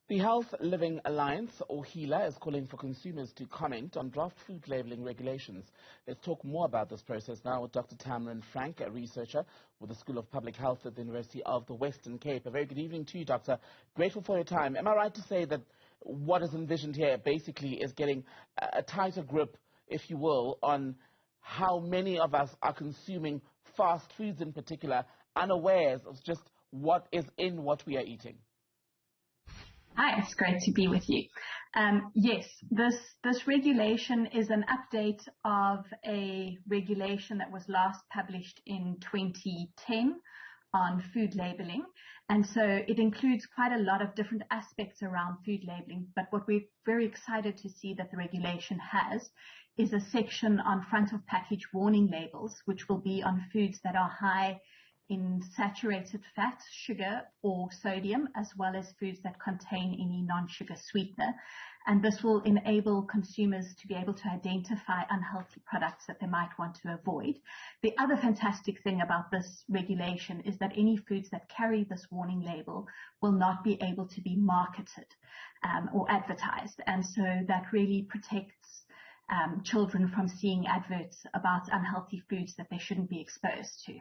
The Health Living Alliance, or Heala, is calling for consumers to comment on draft food labelling regulations. Let's talk more about this process now with Dr. Tamryn Frank, a researcher with the School of Public Health at the University of the Western Cape. A very good evening to you, Doctor. Grateful for your time. Am I right to say that what is envisioned here basically is getting a tighter grip, if you will, on how many of us are consuming fast foods in particular, unawares of just what is in what we are eating? Hi, it's great to be with you. Yes, this regulation is an update of a regulation that was last published in 2010 on food labeling. And so it includes quite a lot of different aspects around food labeling. But what we're very excited to see that the regulation has is a section on front of package warning labels, which will be on foods that are high in saturated fat, sugar, or sodium, as well as foods that contain any non-sugar sweetener. And this will enable consumers to be able to identify unhealthy products that they might want to avoid. The other fantastic thing about this regulation is that any foods that carry this warning label will not be able to be marketed or advertised. And so that really protects children from seeing adverts about unhealthy foods that they shouldn't be exposed to.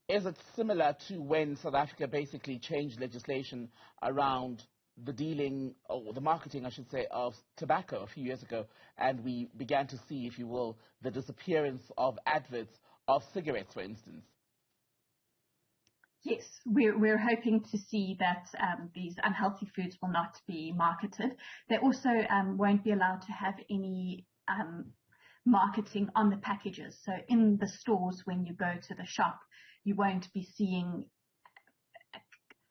Is it similar to when South Africa basically changed legislation around the dealing, or the marketing, I should say, of tobacco a few years ago, and we began to see, if you will, the disappearance of adverts of cigarettes, for instance? Yes, we're hoping to see that these unhealthy foods will not be marketed. They also won't be allowed to have any marketing on the packages. So in the stores, when you go to the shop, you won't be seeing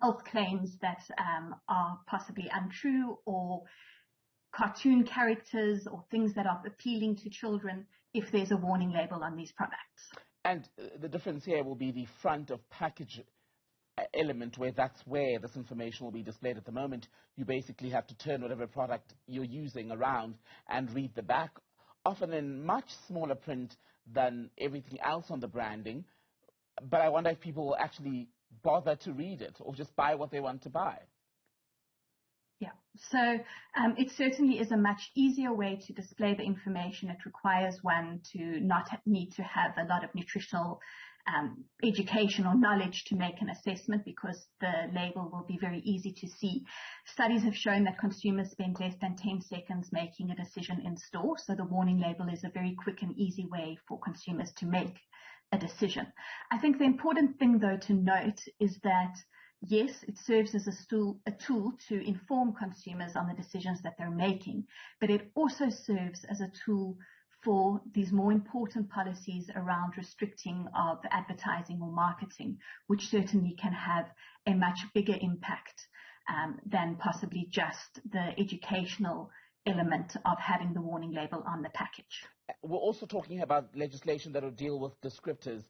health claims that are possibly untrue, or cartoon characters, or things that are appealing to children if there's a warning label on these products. And the difference here will be the front of package element, where that's where this information will be displayed. At the moment, you basically have to turn whatever product you're using around and read the back, often in much smaller print than everything else on the branding. But I wonder if people will actually bother to read it or just buy what they want to buy. Yeah, so it certainly is a much easier way to display the information. It requires one to not need to have a lot of nutritional education or knowledge to make an assessment, because the label will be very easy to see. Studies have shown that consumers spend less than 10 seconds making a decision in store, so the warning label is a very quick and easy way for consumers to make a decision. I think the important thing, though, to note is that yes, it serves as a tool to inform consumers on the decisions that they're making, but it also serves as a tool for these more important policies around restricting of advertising or marketing, which certainly can have a much bigger impact than possibly just the educational element of having the warning label on the package. We're also talking about legislation that will deal with descriptors,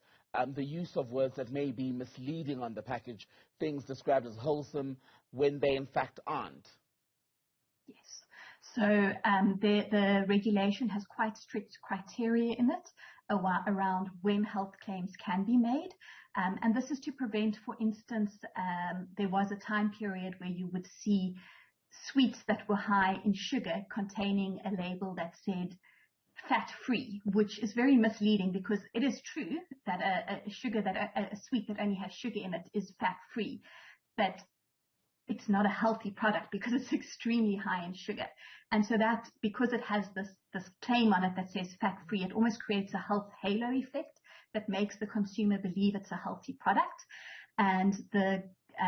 the use of words that may be misleading on the package, things described as wholesome when they in fact aren't. Yes. So the regulation has quite strict criteria in it around when health claims can be made. And this is to prevent, for instance, there was a time period where you would see sweets that were high in sugar containing a label that said fat-free, which is very misleading, because it is true that a sweet that only has sugar in it is fat-free, but it's not a healthy product because it's extremely high in sugar. And so that, because it has this claim on it that says fat-free, it almost creates a health halo effect that makes the consumer believe it's a healthy product. And the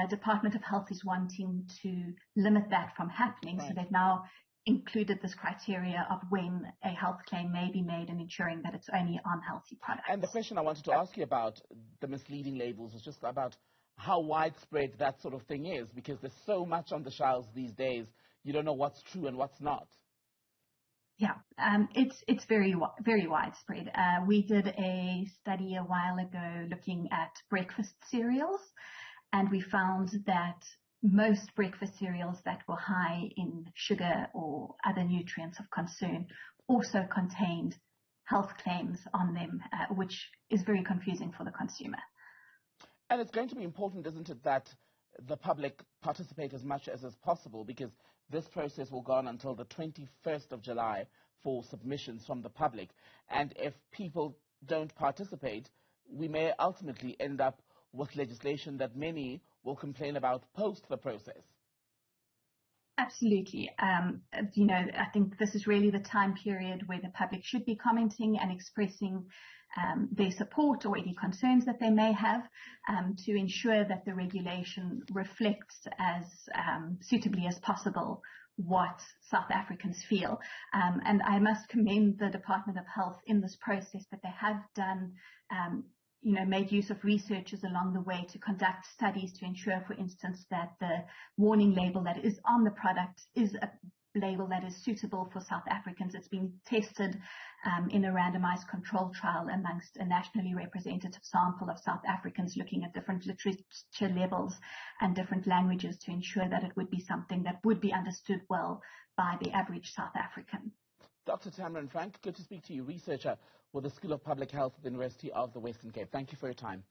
Department of Health is wanting to limit that from happening. Right. So they've now included this criteria of when a health claim may be made and ensuring that it's only on healthy products. And the question I wanted to ask you about the misleading labels was just about how widespread that sort of thing is, because there's so much on the shelves these days, you don't know what's true and what's not. Yeah, it's very widespread. We did a study a while ago looking at breakfast cereals, and we found that most breakfast cereals that were high in sugar or other nutrients of concern also contained health claims on them, which is very confusing for the consumer. And it's going to be important, isn't it, that the public participate as much as is possible, because this process will go on until the 21st of July for submissions from the public. And if people don't participate, we may ultimately end up with legislation that many will complain about post the process. Absolutely. I think this is really the time period where the public should be commenting and expressing their support or any concerns that they may have, to ensure that the regulation reflects as suitably as possible what South Africans feel. And I must commend the Department of Health in this process, that they have done made use of researchers along the way to conduct studies to ensure, for instance, that the warning label that is on the product is a label that is suitable for South Africans. It's been tested in a randomized control trial amongst a nationally representative sample of South Africans, looking at different literature levels and different languages to ensure that it would be something that would be understood well by the average South African. Dr. Tamryn Frank, good to speak to you, researcher with the School of Public Health at the University of the Western Cape. Thank you for your time.